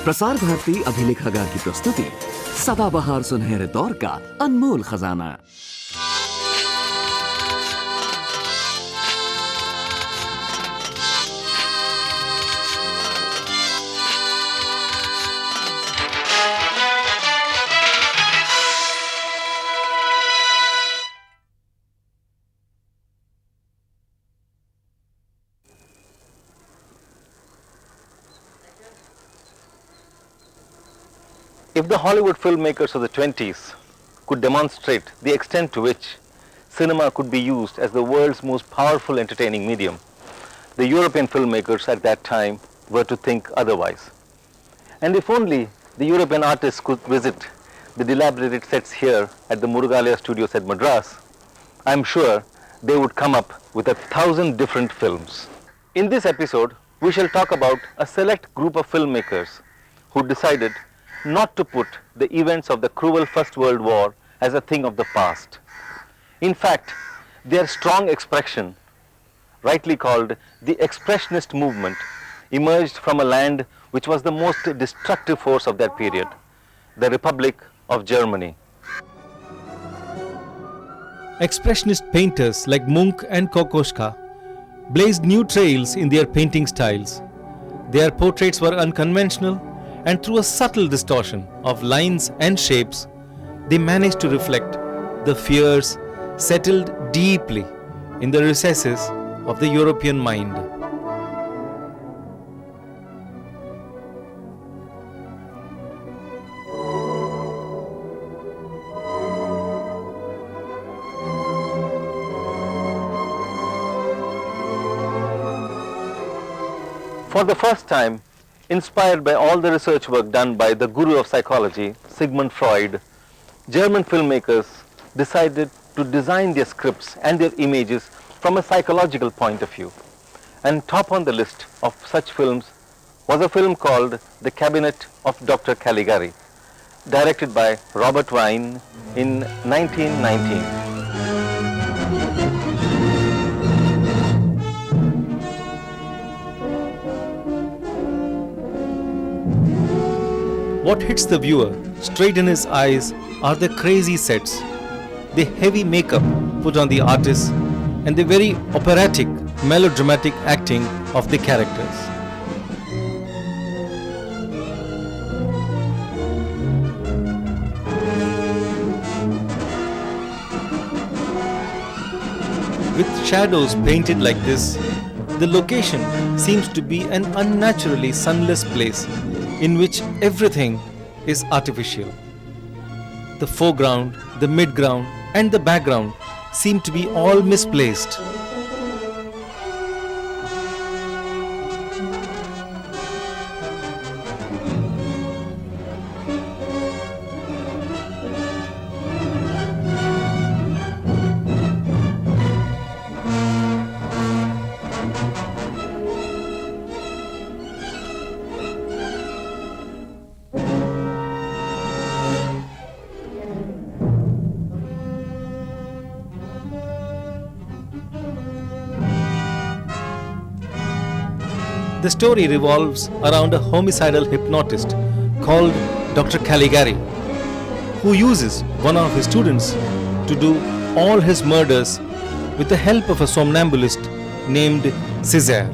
प्रसार भारती अभिलेखागार की प्रस्तुति सदाबहार सुनहरे दौर का अनमोल खजाना। If the Hollywood filmmakers of the 20s could demonstrate the extent to which cinema could be used as the world's most powerful entertaining medium, the European filmmakers at that time were to think otherwise. And if only the European artists could visit the dilapidated sets here at the Murugalia studios at Madras, I am sure they would come up with 1,000 different films. In this episode, we shall talk about a select group of filmmakers who decided not to put the events of the cruel First World War as a thing of the past. In fact, their strong expression, rightly called the Expressionist movement, emerged from a land which was the most destructive force of that period, the Republic of Germany. Expressionist painters like Munch and Kokoschka blazed new trails in their painting styles. Their portraits were unconventional, and through a subtle distortion of lines and shapes, they managed to reflect the fears settled deeply in the recesses of the European mind. For the first time, inspired by all the research work done by the guru of psychology, Sigmund Freud, German filmmakers decided to design their scripts and their images from a psychological point of view. And top on the list of such films was a film called The Cabinet of Dr. Caligari, directed by Robert Wiene in 1919. What hits the viewer straight in his eyes are the crazy sets, the heavy makeup put on the artists, and the very operatic, melodramatic acting of the characters. With shadows painted like this, the location seems to be an unnaturally sunless place in which everything is artificial. The foreground, the midground, and the background seem to be all misplaced. The story revolves around a homicidal hypnotist called Dr. Caligari, who uses one of his students to do all his murders with the help of a somnambulist named Césaire.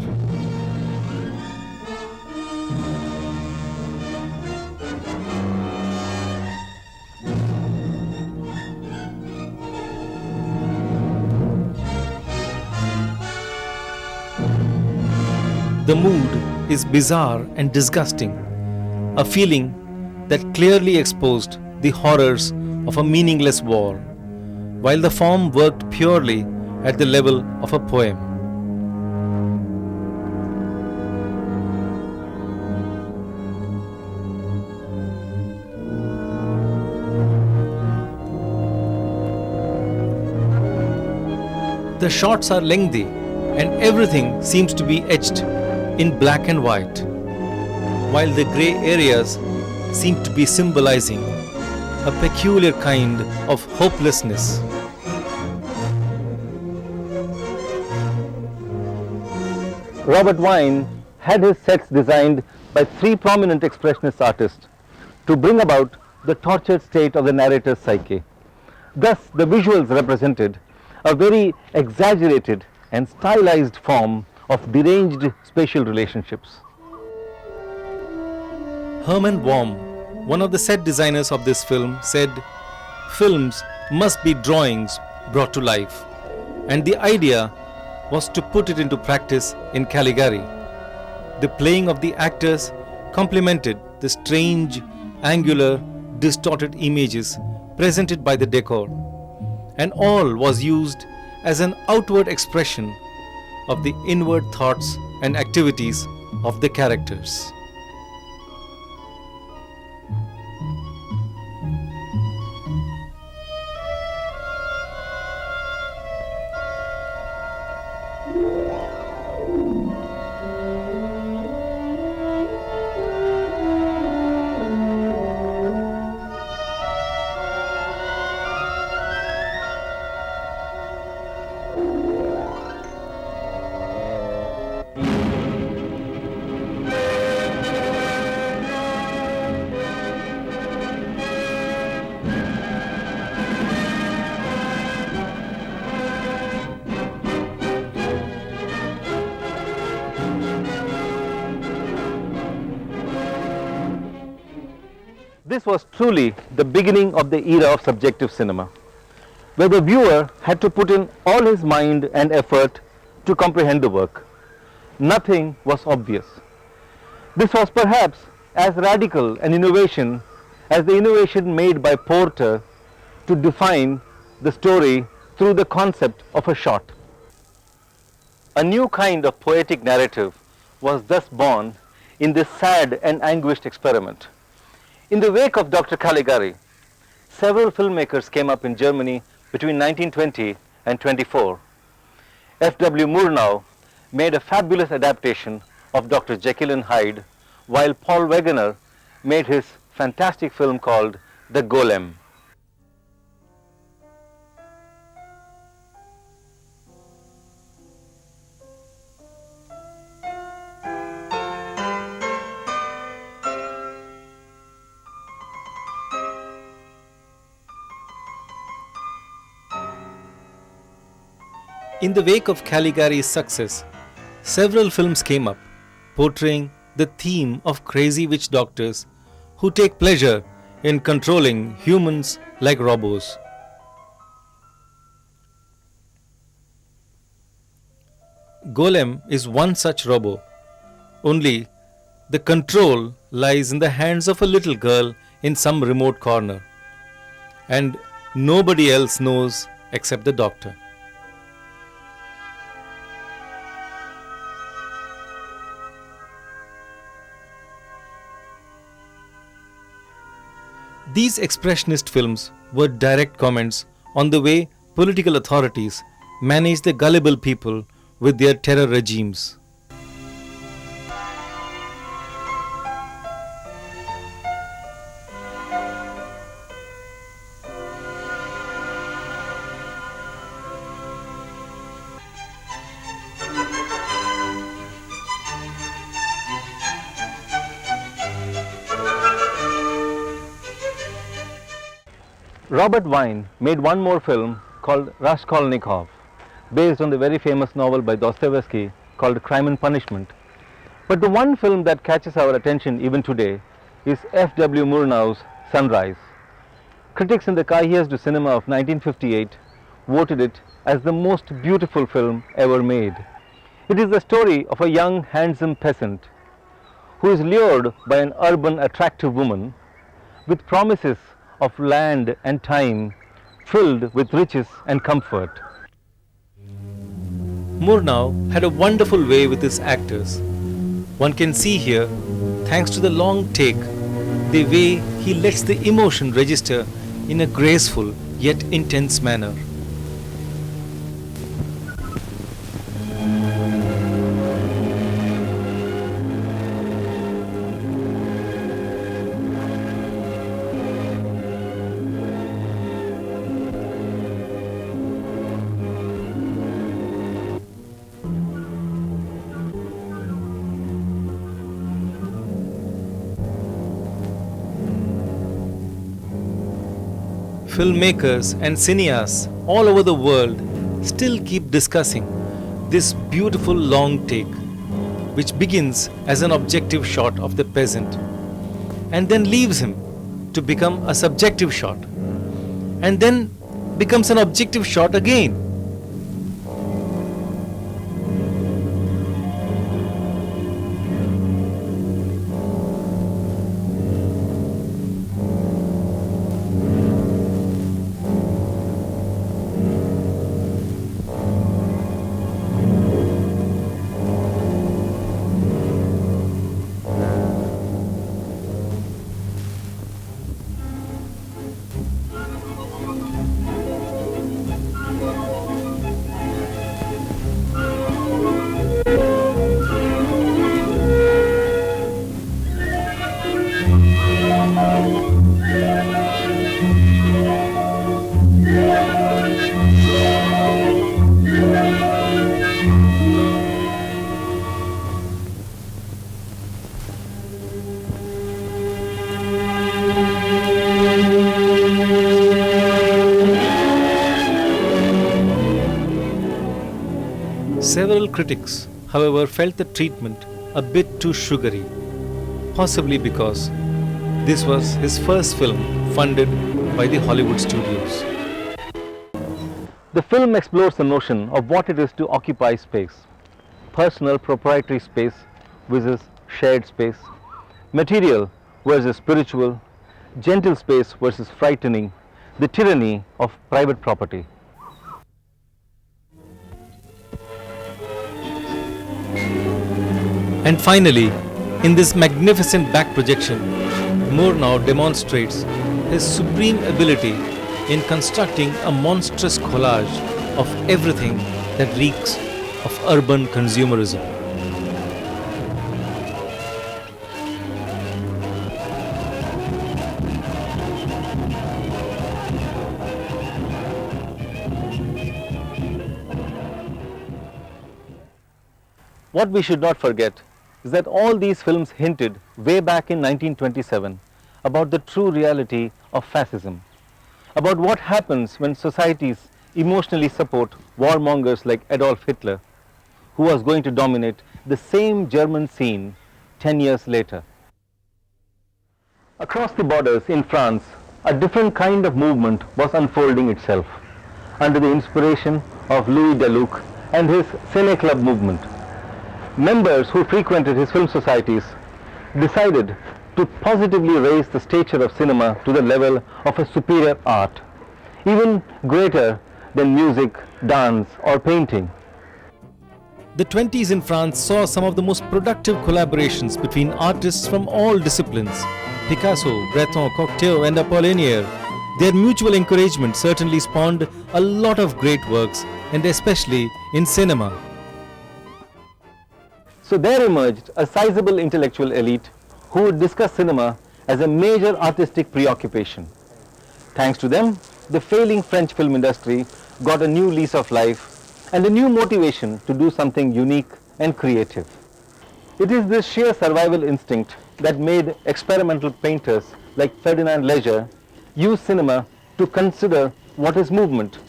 The mood is bizarre and disgusting, a feeling that clearly exposed the horrors of a meaningless war, while the form worked purely at the level of a poem. The shots are lengthy and everything seems to be etched in black and white, while the grey areas seem to be symbolizing a peculiar kind of hopelessness. Robert Wiene had his sets designed by three prominent expressionist artists to bring about the tortured state of the narrator's psyche. Thus, the visuals represented a very exaggerated and stylized form of deranged spatial relationships. Herman Baum, one of the set designers of this film, said, "Films must be drawings brought to life." And the idea was to put it into practice in Caligari. The playing of the actors complemented the strange, angular, distorted images presented by the decor, and all was used as an outward expression of the inward thoughts and activities of the characters. This was truly the beginning of the era of subjective cinema, where the viewer had to put in all his mind and effort to comprehend the work. Nothing was obvious. This was perhaps as radical an innovation as the innovation made by Porter to define the story through the concept of a shot. A new kind of poetic narrative was thus born in this sad and anguished experiment. In the wake of Dr. Caligari, several filmmakers came up in Germany between 1920 and 24. F.W. Murnau made a fabulous adaptation of Dr. Jekyll and Hyde, while Paul Wegener made his fantastic film called The Golem. In the wake of Caligari's success, several films came up portraying the theme of crazy witch doctors who take pleasure in controlling humans like robots. Golem is one such robot, only the control lies in the hands of a little girl in some remote corner, and nobody else knows except the doctor. These expressionist films were direct comments on the way political authorities manage the gullible people with their terror regimes. Robert Wiene made one more film called Raskolnikov, based on the very famous novel by Dostoevsky called Crime and Punishment. But the one film that catches our attention even today is F.W. Murnau's Sunrise. Critics in the Cahiers du Cinema of 1958 voted it as the most beautiful film ever made. It is the story of a young, handsome peasant who is lured by an urban, attractive woman with promises of land and time filled with riches and comfort. Murnau had a wonderful way with his actors. One can see here, thanks to the long take, the way he lets the emotion register in a graceful yet intense manner. filmmakers and cineasts all over the world still keep discussing this beautiful long take, which begins as an objective shot of the peasant and then leaves him to become a subjective shot and then becomes an objective shot again. Several critics, however, felt the treatment a bit too sugary, possibly because this was his first film funded by the Hollywood studios. The film explores the notion of what it is to occupy space, personal proprietary space versus shared space, material versus spiritual, gentle space versus frightening, the tyranny of private property. And finally, in this magnificent back projection, Moore now demonstrates his supreme ability in constructing a monstrous collage of everything that reeks of urban consumerism. What we should not forget is that all these films hinted way back in 1927 about the true reality of fascism, about what happens when societies emotionally support warmongers like Adolf Hitler, who was going to dominate the same German scene 10 years later. Across the borders in France, a different kind of movement was unfolding itself under the inspiration of Louis Deluc and his Ciné Club movement. Members who frequented his film societies decided to positively raise the stature of cinema to the level of a superior art, even greater than music, dance or painting. The 20s in France saw some of the most productive collaborations between artists from all disciplines: Picasso, Breton, Cocteau and Apollinaire. Their mutual encouragement certainly spawned a lot of great works, and especially in cinema. So there emerged a sizable intellectual elite who would discuss cinema as a major artistic preoccupation. Thanks to them, the failing French film industry got a new lease of life and a new motivation to do something unique and creative. It is this sheer survival instinct that made experimental painters like Ferdinand Leger use cinema to consider what is movement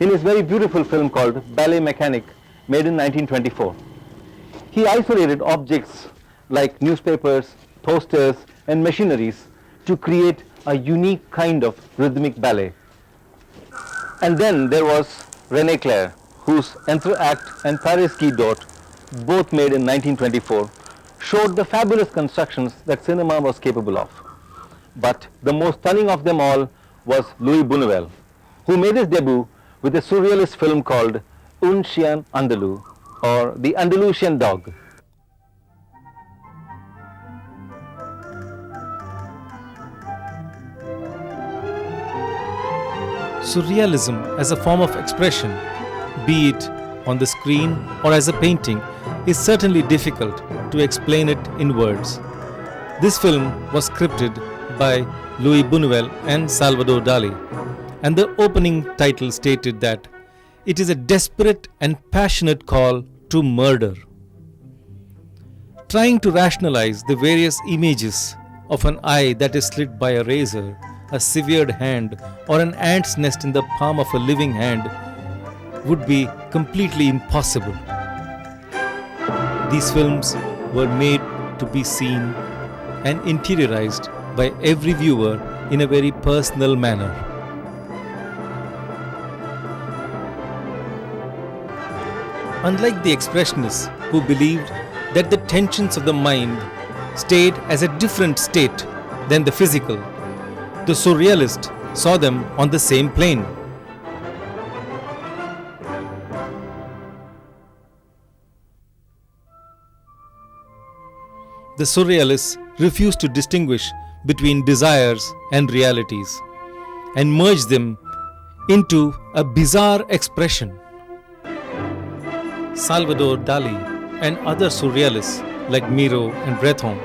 in his very beautiful film called Ballet Mécanique, made in 1924. He isolated objects like newspapers, posters and machineries to create a unique kind of rhythmic ballet. And then there was René Clair, whose Entre Acte and Paris Qui Dort, both made in 1924, showed the fabulous constructions that cinema was capable of. But the most stunning of them all was Louis Buñuel, who made his debut with a surrealist film called Un Chien Andalou, or The Andalusian Dog. Surrealism as a form of expression, be it on the screen or as a painting, is certainly difficult to explain it in words. This film was scripted by Louis Buñuel and Salvador Dali, and the opening title stated that it is a desperate and passionate call to murder. Trying to rationalize the various images of an eye that is slit by a razor a severed hand or an ant's nest in the palm of a living hand would be completely impossible. These films were made to be seen and interiorized by every viewer in a very personal manner. Unlike the Expressionists, who believed that the tensions of the mind stayed as a different state than the physical, the Surrealists saw them on the same plane. The Surrealists refused to distinguish between desires and realities and merged them into a bizarre expression. Salvador Dali and other surrealists like Miro and Breton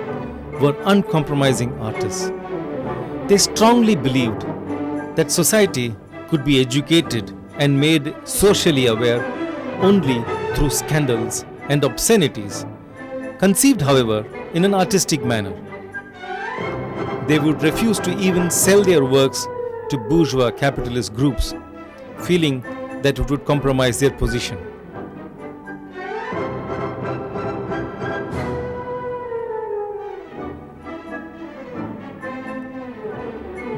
were uncompromising artists. They strongly believed that society could be educated and made socially aware only through scandals and obscenities, conceived, however, in an artistic manner. They would refuse to even sell their works to bourgeois capitalist groups, feeling that it would compromise their position.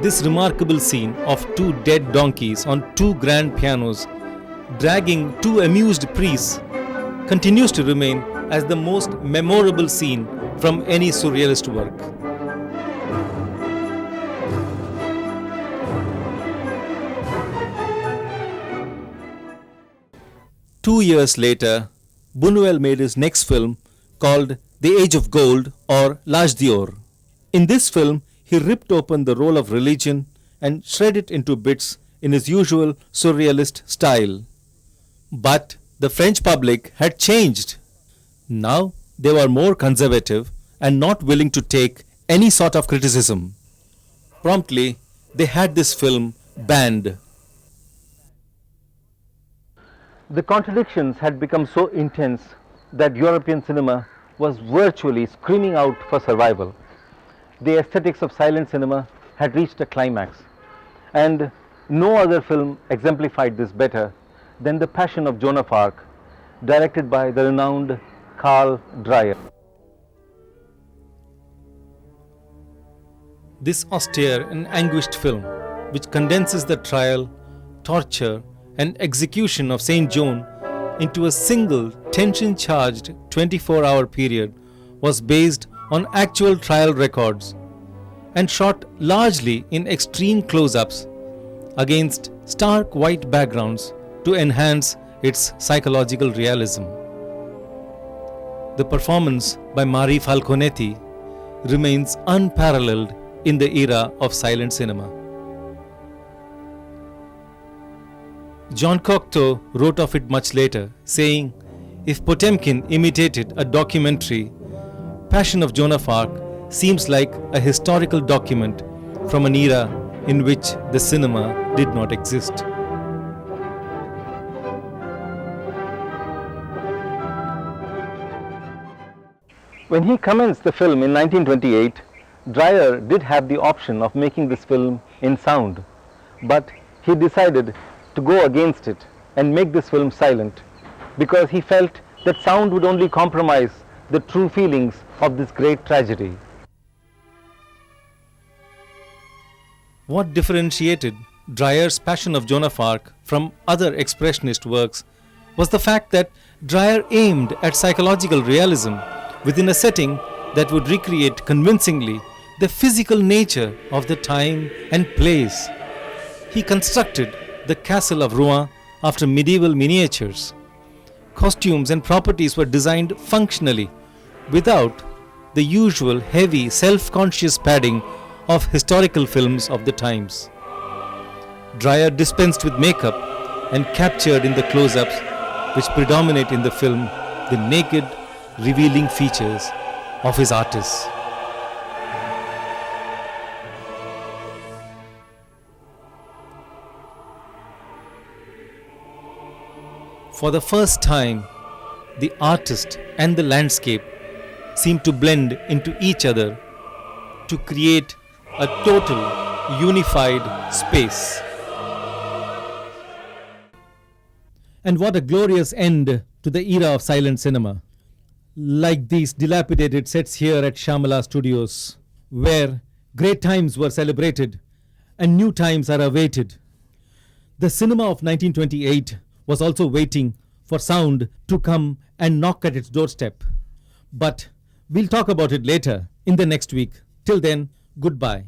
This remarkable scene of two dead donkeys on two grand pianos dragging two amused priests continues to remain as the most memorable scene from any surrealist work. Two years later, Buñuel made his next film called The Age of Gold or L'Âge d'Or. In this film, he ripped open the roll of religion and shred it into bits in his usual surrealist style. But the French public had changed. Now they were more conservative and not willing to take any sort of criticism. Promptly, they had this film banned. The contradictions had become so intense that European cinema was virtually screaming out for survival. The aesthetics of silent cinema had reached a climax, and no other film exemplified this better than The Passion of Joan of Arc, directed by the renowned Carl Dreyer. This austere and anguished film, which condenses the trial, torture, and execution of Saint John into a single tension-charged 24-hour period, was based on actual trial records and shot largely in extreme close-ups against stark white backgrounds to enhance its psychological realism. The performance by Mari Falconetti remains unparalleled in the era of silent cinema. John Cocteau wrote of it much later, saying, "If Potemkin imitated a documentary, Passion of Joan of Arc seems like a historical document from an era in which the cinema did not exist." When he commenced the film in 1928, Dreyer did have the option of making this film in sound, but he decided to go against it and make this film silent because he felt that sound would only compromise the true feelings of this great tragedy. What differentiated Dreyer's Passion of Joan of Arc from other expressionist works was the fact that Dreyer aimed at psychological realism within a setting that would recreate convincingly the physical nature of the time and place. He constructed the castle of Rouen after medieval miniatures. Costumes and properties were designed functionally without the usual heavy self-conscious padding of historical films of the times. Dreyer dispensed with makeup and captured in the close-ups which predominate in the film the naked, revealing features of his artists. For the first time, the artist and the landscape seem to blend into each other to create a total unified space. And what a glorious end to the era of silent cinema. Like these dilapidated sets here at Shyamala Studios, where great times were celebrated and new times are awaited. The cinema of 1928 was also waiting for sound to come and knock at its doorstep. But we'll talk about it later in the next week. Till then, goodbye.